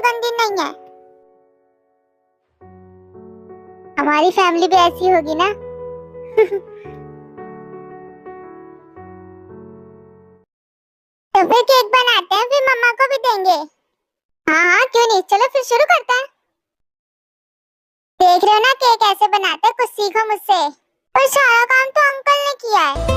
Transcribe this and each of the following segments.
गंदी नहीं है। हमारी फैमिली भी ऐसी होगी ना। तो फिर केक बनाते हैं, फिर मम्मा को भी देंगे। हाँ हाँ क्यों नहीं, चलो फिर शुरू करते हैं। देख रहे हो ना केक कैसे बनाते हैं, कुछ सीखो मुझसे। पर सारा काम तो अंकल ने किया है।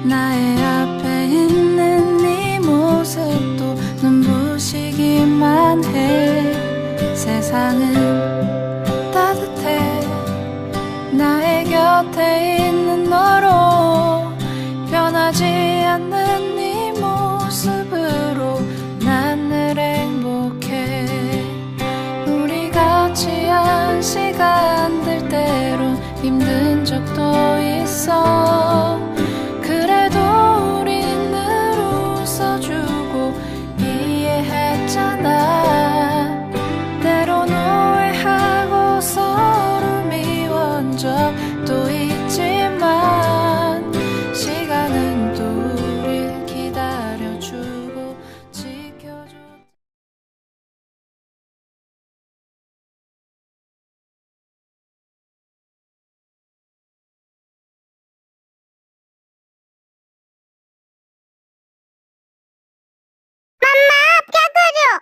나의 앞에 있는 네 모습도 눈부시기만 해. 세상은 따뜻해. 나의 곁에 있는 너로 변하지 않는 네 모습으로 난 늘 행복해. 우리 같이 한 시간들 때론 힘든 적도 있어. 그래도 우린 늘 웃어주고 이해했잖아. 때론 오해하고 서로 미워한 적도 있지만 시간은 또 우릴 기다려주고 지켜줘. मम्मा आप क्या कर रहे हो?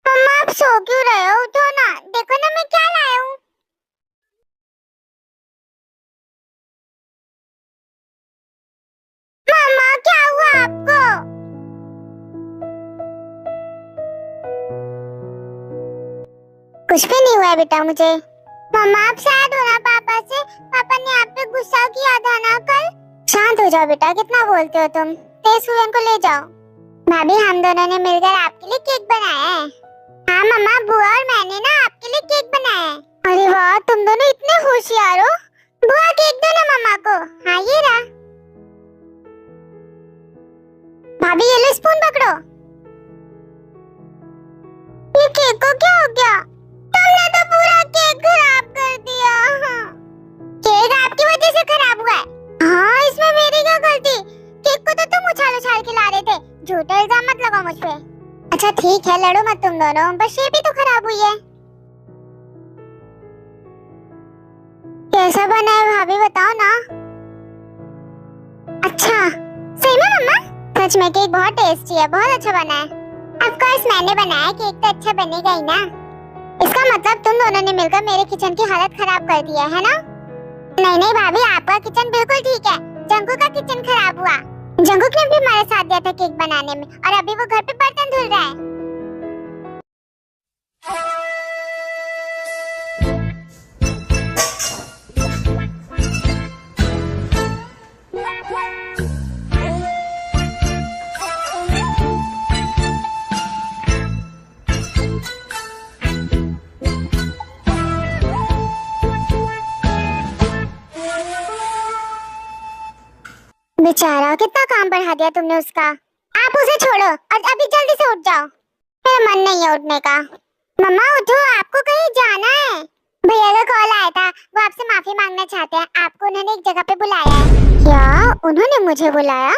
मम्मा आप सो क्यों रहे हो? उठो ना, देखो ना मैं क्या लाया हूँ। मम्मा क्या हुआ आपको? कुछ भी नहीं हुआ है बेटा मुझे। मम्मा आप सैड हो ना पापा से? पापा ने आप पे गुस्सा किया था ना कल? शांत हो जाओ बेटा, कितना बोलते हो तुम। तेज सुयन को ले जाओ। भाभी हम दोनों ने मिलकर आपके लिए केक बनाया है। हाँ मम्मा, बुआ और मैंने ना आपके लिए केक बनाया है। अरे वाह, तुम दोनों इतने होशियार हो। बुआ केक दो ना मम्मा को। हाँ ये रहा। भाभी ये लो स्पून पकड़ो। ये केक को क्या हो गया? तुमने तो पूरा केक खराब कर दिया। केक आपकी वजह से खराब हुआ है। हाँ इसमें मेरी क्या गलती? केक को तो तुम उछाल उछाल के ला रहे थे। झूठा इल्जाम मत लगाओ मुझ पे। अच्छा ठीक है, लड़ो मत तुम दोनों, बस ये भी तो खराब हुई है। कैसा बना है भाभी बताओ ना। अच्छा सही में मम्मा? सच में केक बहुत टेस्टी है, बहुत अच्छा बना है। ऑफ कोर्स मैंने बनाया, केक तो अच्छा बनेगा ही ना। इसका मतलब तुम दोनों ने मिलकर मेरे किचन की हालत खराब कर दी है ना? नहीं नहीं भाभी, आपका किचन बिल्कुल ठीक है। जंगू का किचन खराब हुआ। जंगूक ने भी हमारा साथ दिया था केक बनाने में, और अभी वो घर पे बर्तन धुल रहा है। बेचारा, कितना काम बढ़ा दिया तुमने उसका। आप उसे छोड़ो और अभी जल्दी से उठ जाओ। मेरा मन नहीं है उठने का। मम्मा उठो, आपको कहीं जाना है। भैया का कॉल आया था, वो आपसे माफी मांगना चाहते हैं। आपको उन्होंने एक जगह पे बुलाया है। क्या उन्होंने मुझे बुलाया?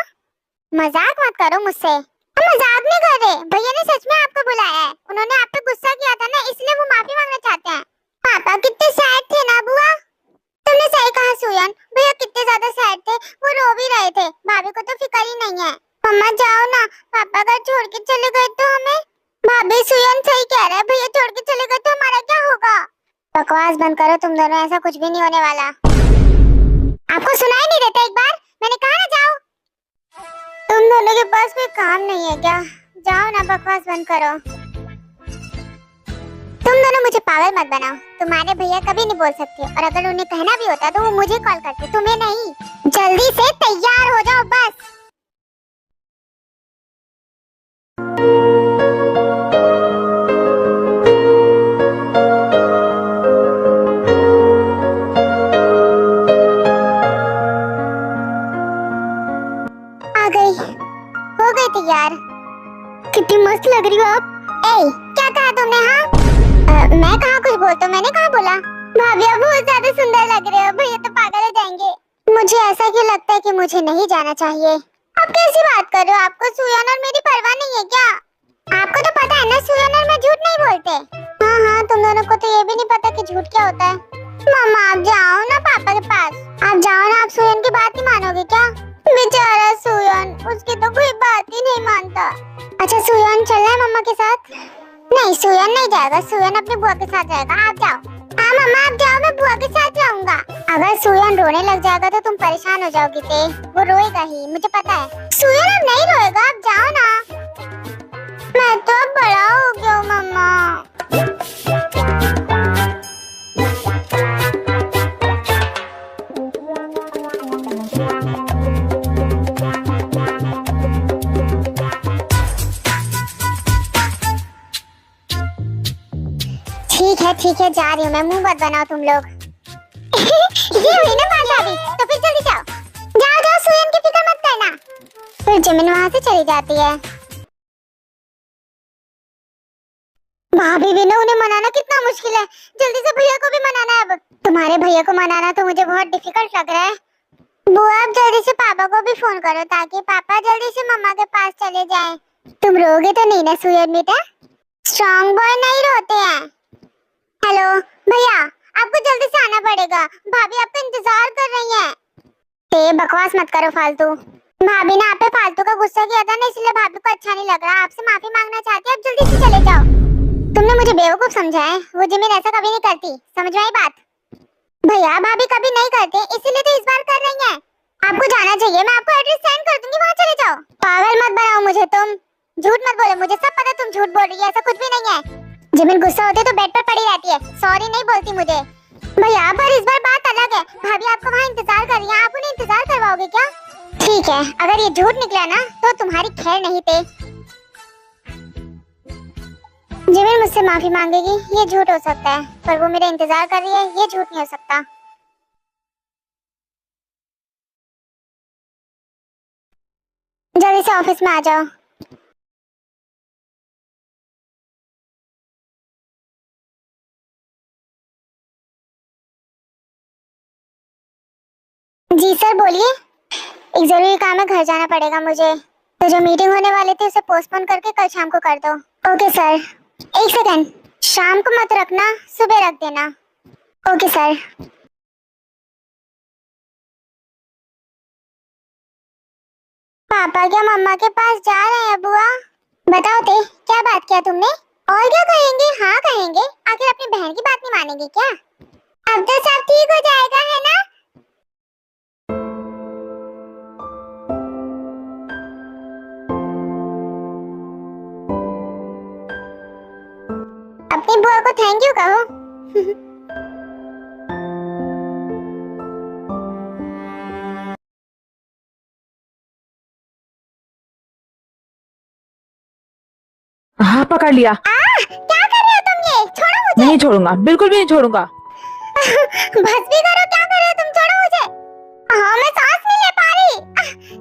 मजाक मत करो मुझसे। हम मजाक नहीं कर रहे, भैया ने सच में आपको बुलाया है। उन्होंने आप पे गुस्सा किया था ना, इसलिए वो माफी मांगना चाहते हैं। पापा कितने सैड थे ना बुआ। तुमने सही कहा सुयन, भैया कितने ज्यादा सैड थे, वो रो भी रहे थे। भाभी को तो फिक्र ही नहीं है। मम्मा जाओ ना, पापा अगर छोड़ के चले गए तो हमें। भाभी सुयन सही कह रहा है, भैया छोड़ के चले गए तो हमारा क्या होगा? बकवास बंद करो तुम दोनों, ऐसा कुछ भी नहीं होने वाला। आपको सुनाई नहीं देता एक बार? मैंने कहा ना जाओ। तुम दोनों के पास कोई काम नहीं है क्या? जाओ ना, बकवास बंद करो। तुम दोनों मुझे पागल मत बनाओ। तुम्हारे भैया कभी नहीं बोल सकते, और अगर उन्हें कहना भी होता तो वो मुझे कॉल करते, तुम्हें नहीं। जल्दी से तैयार हो जाओ बस। थी यार। कितनी मस्त लग रही हो आप। ए, क्या कहा तुमने? हाँ मैं कहाँ कुछ बोलता हूँ? मैंने कहाँ बोला? भाभी आप बहुत ज्यादा सुंदर लग रहे हो। भैया तो पागल हो जाएंगे। मुझे ऐसा क्यों लगता है कि मुझे नहीं जाना चाहिए? आप कैसी बात कर रहे हो? आपको सुयन और मेरी परवाह नहीं है क्या? आपको तो पता है ना सुयन और मैं झूठ नहीं बोलते। हाँ हाँ, तुम दोनों को तो ये भी नहीं पता कि झूठ क्या होता है। मम्मा आप जाओ ना पापा के पास। आप जाओ ना। आप सुयन की बात नहीं मानोगे क्या? बेचारा सुयन, उसकी तो कोई बात ही नहीं मानता। अच्छा सुयन चल रहा है मम्मा के साथ? नहीं सुयन नहीं जाएगा। सुयन अपनी बुआ के साथ जाएगा। आप जाओ। हाँ मम्मा आप जाओ, मैं बुआ के साथ जाऊंगा। अगर सुयन रोने लग जाएगा तो तुम परेशान हो जाओगी। ते वो रोएगा ही, मुझे पता है। सुयन अब नहीं रोएगा, आप जाओ ना। मैं तो अब बड़ा हो गया हूँ मम्मा। ठीक है जा रही हूँ मैं। मुंह मत बनाओ तुम लोग। ये हुई ना बात अभी, तो फिर जल्दी जाओ। जाओ जाओ, सुयन की फिक्र मत करना। फिर जिमिन वहाँ से चली जाती है। भाभी भी ना, उन्हें मनाना कितना मुश्किल है। जल्दी से भैया को भी मनाना है। अब तुम्हारे भैया को मनाना तो मुझे बहुत डिफिकल्ट लग रहा है। बुआ आप जल्दी से पापा को भी फोन करो ताकि पापा जल्दी से मम्मा के पास चले जाएं। तुम रोगे तो नहीं ना सुयन बेटा? स्ट्रॉन्ग बॉय नहीं रोते हैं। हेलो भैया, आपको जल्दी से आना पड़ेगा। भाभी आपका इंतजार कर रही हैं। ते बकवास मत करो फालतू। भाभी ने आप पे फालतू का गुस्सा किया था ना, इसलिए भाभी को अच्छा नहीं लग रहा। आपसे माफी मांगना चाहती है। आप जल्दी से चले जाओ। तुमने मुझे बेवकूफ समझा है। वो जिमिन ऐसा कभी नहीं करती, समझ में आई बात? भैया भाभी कभी नहीं करते, इसीलिए तो इस बार कर रही हैं। आपको जाना चाहिए। मैं आपको एड्रेस सेंड कर दूंगी, वहाँ चले जाओ। पागल मत बनाओ मुझे तुम। झूठ मत बोलो, मुझे सब पता तुम झूठ बोल रही है। ऐसा कुछ भी नहीं है। जिमिन गुस्सा होती है तो बेड पर पड़ी रहती है, सॉरी नहीं बोलती मुझे। भैया पर इस बार बात अलग है। भाभी आपका वहाँ इंतजार कर रही है, आप उन्हें इंतजार करवाओगे क्या? ठीक है, अगर ये झूठ निकला ना तो तुम्हारी खैर नहीं। थे जिमिन मुझसे माफी मांगेगी, ये झूठ हो सकता है, पर वो मेरा इंतजार कर रही है, ये झूठ नहीं हो सकता। जल्दी से ऑफिस में आ जाओ। जी सर बोलिए। एक जरूरी काम है, घर जाना पड़ेगा मुझे। तो जो मीटिंग होने वाली थी उसे पोस्टपोन करके कल शाम को कर दो। Okay sir. एक सेकंड, शाम को मत रखना, सुबह रख देना। Okay sir. पापा क्या मम्मा के पास जा रहे हैं? बुआ बताओ ते, क्या बात किया तुमने? और क्या कहेंगे? हाँ कहेंगे, आखिर अपनी बहन की बात नहीं मानेंगे क्या? अब तो सब ठीक हो जाएगा है ना? अपनी बुआ को थैंक यू कहो। हाँ पकड़ लिया। क्या कर रहे हो तुम? ये छोड़ो मुझे। नहीं छोड़ूंगा, बिल्कुल भी नहीं छोड़ूंगा। बस भी करो, क्या कर रहे हो तुम? छोड़ो मुझे। हाँ मैं सांस नहीं ले पा रही।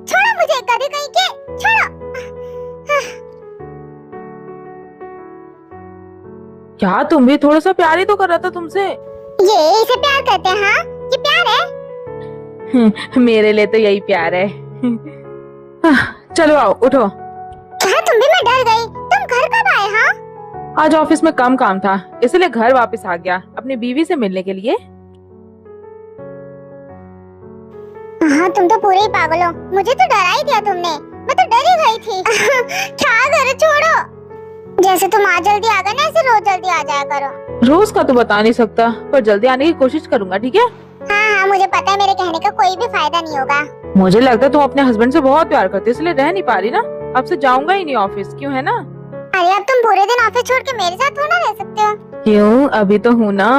छोड़ो मुझे, गधे कहीं के। छोड़ो। क्या तुम भी? थोड़ा सा प्यार ही तो कर रहा था तुमसे। ये इसे प्यार कहते हैं? हाँ ये प्यार है? मेरे लिए तो यही प्यार है। चलो आओ, उठो। क्या तुम भी? मैं डर गई। तुम घर कब आए? हाँ आज ऑफिस में कम काम था, इसलिए घर वापस आ गया अपनी बीवी से मिलने के लिए। हाँ तुम तो पूरे ही पागल हो। मुझे तो डरा ही दिया तुमने। मैं तो डर ही गई थी। क्या करो, छोड़ो। जैसे तुम आज जल्दी आ गए ना, ऐसे रोज जल्दी आ जाया करो। रोज का तो बता नहीं सकता, पर जल्दी आने की कोशिश करूंगा, ठीक है? हाँ हाँ मुझे पता है, मेरे कहने का कोई भी फायदा नहीं होगा। मुझे लगता है तुम अपने हस्बैंड से बहुत प्यार करती हो, इसलिए रह नहीं पा रही ना। अब से जाऊंगा ही नहीं ऑफिस, क्यों है ना? अरे अब तुम पूरे दिन ऑफिस छोड़ के मेरे साथ थोड़ा रह सकते हो। क्यों? अभी तो हूँ ना।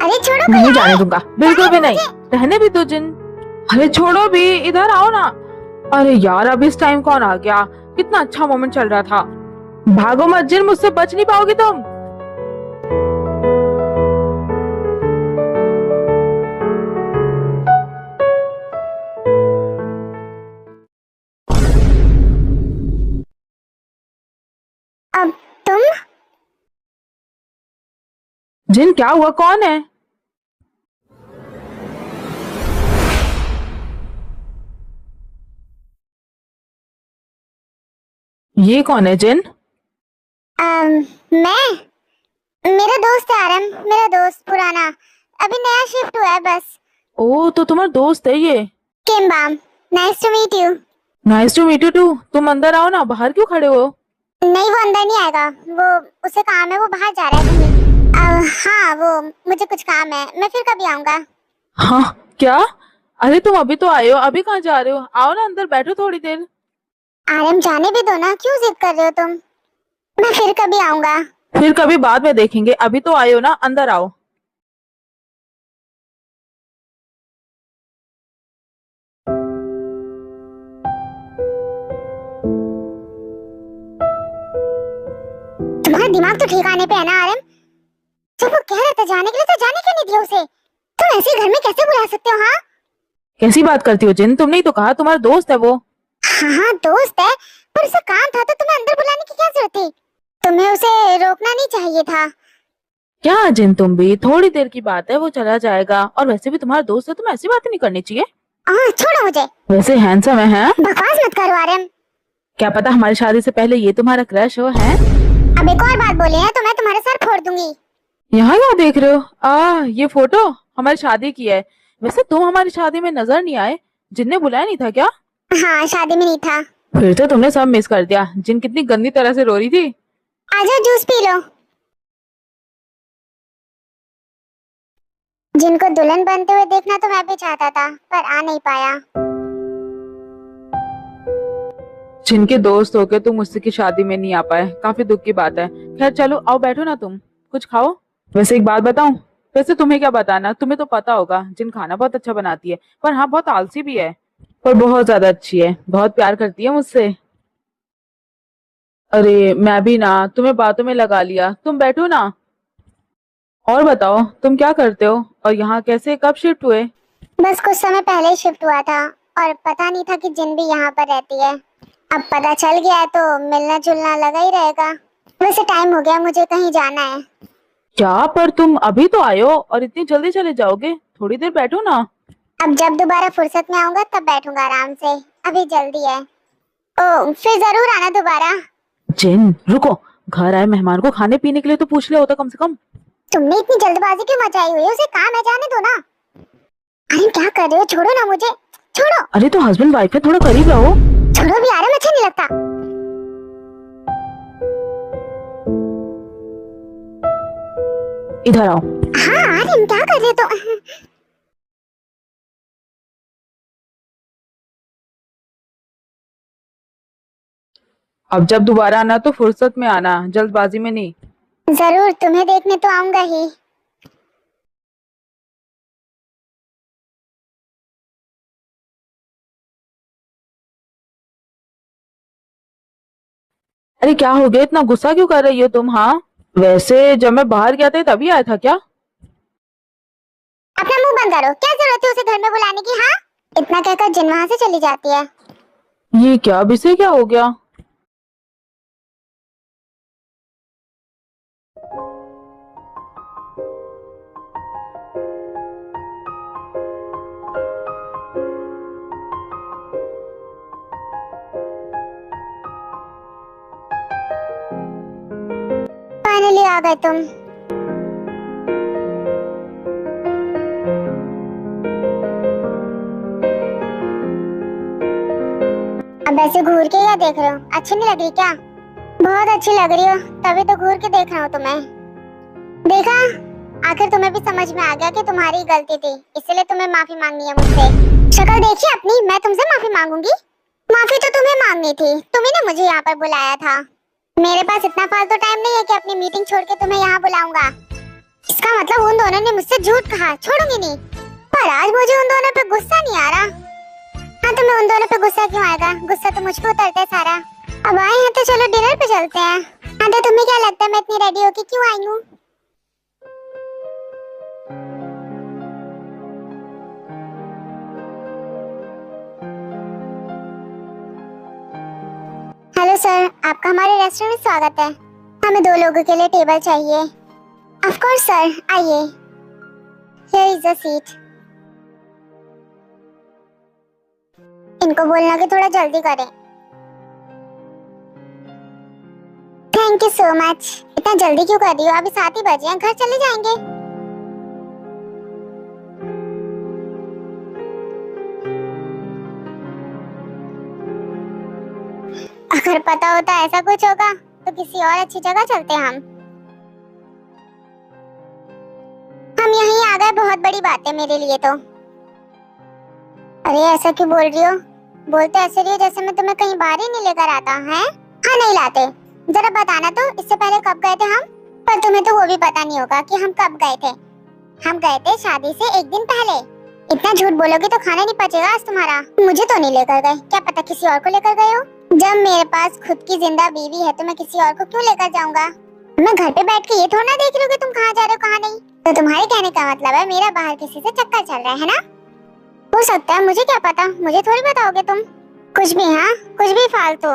अरे छोड़ो, नहीं कोई जाने आए। दूंगा, बिल्कुल भी नहीं। रहने भी दो जिन। अरे छोड़ो भी, इधर आओ ना। अरे यार अब इस टाइम कौन आ गया? कितना अच्छा मोमेंट चल रहा था। भागो मत जिन, मुझसे बच नहीं पाओगी तुम। जिन क्या हुआ, कौन है? ये कौन है जिन? मैं, मेरा दोस्त है आरम, मेरा दोस्त पुराना, अभी नया शिफ्ट हुआ है बस। ओ, तो तुम्हारा दोस्त है ये। किम्बाम, nice to meet you. Nice to meet you too. तुम अंदर आओ ना, बाहर क्यों खड़े हो? नहीं, वो अंदर नहीं आएगा, वो उसे काम है, वो बाहर जा रहा है कहीं। हाँ, वो मुझे कुछ काम है, मैं फिर कभी आऊंगा। हाँ, क्या? अरे तुम अभी तो आए हो, अभी कहाँ जा रहे हो? आओ ना अंदर, बैठो थोड़ी देर। आरम, जाने भी दो ना, क्यों जिद कर रहे हो तुम? मैं फिर कभी आऊंगा। फिर कभी बाद में देखेंगे, अभी तो आए हो ना, अंदर आओ। तुम्हारा दिमाग तो ठिकाने पे है ना आरम? जब वो कह रहा था जाने के लिए, तो जाने क्यों नहीं दिया उसे? तुम ऐसे घर में कैसे बुला सकते हो? हाँ कैसी बात करती हो जिन? तुमने ही तो कहा तुम्हारा दोस्त है वो। हाँ हाँ, दोस्त है, पर उसे काम था तो तुम्हें अंदर बुलाने की क्या जरूरत थी? तुम्हें उसे रोकना नहीं चाहिए था। क्या जिन, तुम भी, थोड़ी देर की बात है, वो चला जाएगा। और वैसे भी तुम्हारा दोस्त है, तुम्हें ऐसी बातें नहीं करनी चाहिए। हाँ, छोड़ो मुझे। वैसे हैंडसम है, हैं? बकवास मत करो आरम। क्या पता हमारी शादी से पहले ये तुम्हारा क्रश हो, है? अब एक और बात बोली है तो मैं तुम्हारे सर फोड़ दूंगी। यहाँ क्या देख रहे हो? ये फोटो हमारी शादी की है। वैसे तुम हमारी शादी में नजर नहीं आए। जिनने बुलाया नहीं था क्या? हाँ, शादी में नहीं था। फिर तो तुमने सब मिस कर दिया। जिन कितनी गंदी तरह से रो रही थी। आजा, जूस पी लो। जिनको दुल्हन बनते हुए देखना तो मैं भी चाहता था, पर आ नहीं पाया। जिनके दोस्त होके तुम मुझसे की शादी में नहीं आ पाए, काफी दुख की बात है। खैर चलो, आओ बैठो ना, तुम कुछ खाओ। वैसे एक बात बताऊं? वैसे तुम्हें क्या बताना, तुम्हें तो पता होगा जिन खाना बहुत अच्छा बनाती है। पर हाँ, बहुत आलसी भी है। पर बहुत ज्यादा अच्छी है, बहुत प्यार करती है मुझसे। अरे मैं भी ना, तुम्हें बातों में लगा लिया। तुम बैठो ना। और बताओ, तुम क्या करते हो? और यहाँ कैसे, कब शिफ्ट हुए? बस कुछ समय पहले ही शिफ्ट हुआ था, और पता नहीं था कि जिन भी यहाँ पर रहती है। अब पता चल गया है तो मिलना जुलना लगा ही रहेगा। वैसे टाइम हो गया, मुझे कहीं जाना है। क्या? पर तुम अभी तो आए हो और इतनी जल्दी चले जाओगे? थोड़ी देर बैठो ना। अब जब दोबारा फुर्सत में आऊंगा तब बैठूंगा आराम से, अभी जल्दी है। ओ, फिर जरूर आना दोबारा। जिन रुको, घर आए मेहमान को खाने पीने के लिए तो पूछ लिया होता कम से कम। तुमने इतनी जल्दबाजी क्यों मचाई हुई है? उसे काम है, जाने दो ना। अरे क्या कर रहे हो? छोड़ो ना मुझे, छोड़ो। अरे तो हस्बैंड वाइफ है, थोड़ा करीब रहो। छोड़ो भी, आराम अच्छा नहीं लगता। इधर आओ। हाँ आर्यन, क्या कर रहे हो? तो अब जब दोबारा आना तो फुर्सत में आना, जल्दबाजी में नहीं। जरूर, तुम्हें देखने तो आऊंगा ही। अरे क्या हो गया, इतना गुस्सा क्यों कर रही हो तुम? हाँ, वैसे जब मैं बाहर गया था तभी आया था क्या? अपना मुंह बंद करो, क्या जरूरत है उसे घर में बुलाने की? हाँ, इतना कहकर जिन वहां से चली जाती है। ये क्या, अब इसे क्या हो गया? फाइनली आ गए तुम। अब ऐसे घूर के क्या देख रहे हो? अच्छी नहीं लग रही क्या? बहुत अच्छी लग रही हो, तभी तो घूर के देख रहा हूँ तुम्हें। देखा, आखिर तुम्हें भी समझ में आ गया कि तुम्हारी गलती थी, इसलिए तुम्हें माफी मांगनी है मुझसे। शक्ल देखी अपनी, मैं तुमसे माफी मांगूंगी? माफी तो तुम्हें मांगनी थी, तुम्ही ने मुझे यहाँ पर बुलाया था। मेरे पास इतना फालतू टाइम नहीं है कि अपनी मीटिंग छोड़ के तुम्हें यहाँ बुलाऊंगा। इसका मतलब उन दोनों ने मुझसे झूठ कहा, छोड़ूंगी नहीं। पर आज मुझे उन दोनों पे गुस्सा नहीं आ रहा। हाँ, तुम्हें उन दोनों पे गुस्सा क्यों आएगा? गुस्सा तो मुझ पे उतरता है सारा। अब आए हैं तो चलो डिनर पे चलते हैं। हाँ, तो तुम्हें क्या लगता है मैं इतनी रेडी होके क्यों आई हूँ? हेलो सर, आपका हमारे रेस्टोरेंट में स्वागत है। हमें 2 लोगों के लिए टेबल चाहिए। ऑफ कोर्स सर, आइए। Here is the seat. इनको बोलना कि थोड़ा जल्दी करें। Thank you so much. इतना जल्दी क्यों कर रही हो? अभी 7 ही बजे हैं, घर चले जाएंगे। अगर पता होता ऐसा कुछ होगा तो किसी और अच्छी जगह चलते हम यहीं आ गए, बहुत बड़ी बात है मेरे लिए तो। अरे ऐसा क्यों बोल रही हो? बोलते ऐसे रही हो जैसे मैं तुम्हें कहीं बाहर ही नहीं लेकर आता है। हाँ नहीं लाते। जरा बताना तो, इससे पहले कब गए थे हम? पर तुम्हें तो वो भी पता नहीं होगा कि हम कब गए थे। हम गए थे शादी से 1 दिन पहले। इतना झूठ बोलोगी तो खाना नहीं पचेगा आज तुम्हारा। मुझे तो नहीं लेकर गए, क्या पता किसी और को लेकर गए हो। जब मेरे पास खुद की जिंदा बीवी है तो मैं किसी और को क्यों लेकर जाऊंगा? मैं घर पे बैठ के ये थोड़ा ना देख रही हूँ कि तुम कहाँ जा रहे हो कहाँ नहीं। तो तुम्हारे कहने का मतलब है मेरा बाहर किसी से चक्कर चल रहा है ना? हो सकता है, मुझे क्या पता, मुझे थोड़ी बताओगे तुम। कुछ भी, हाँ कुछ भी फालतू।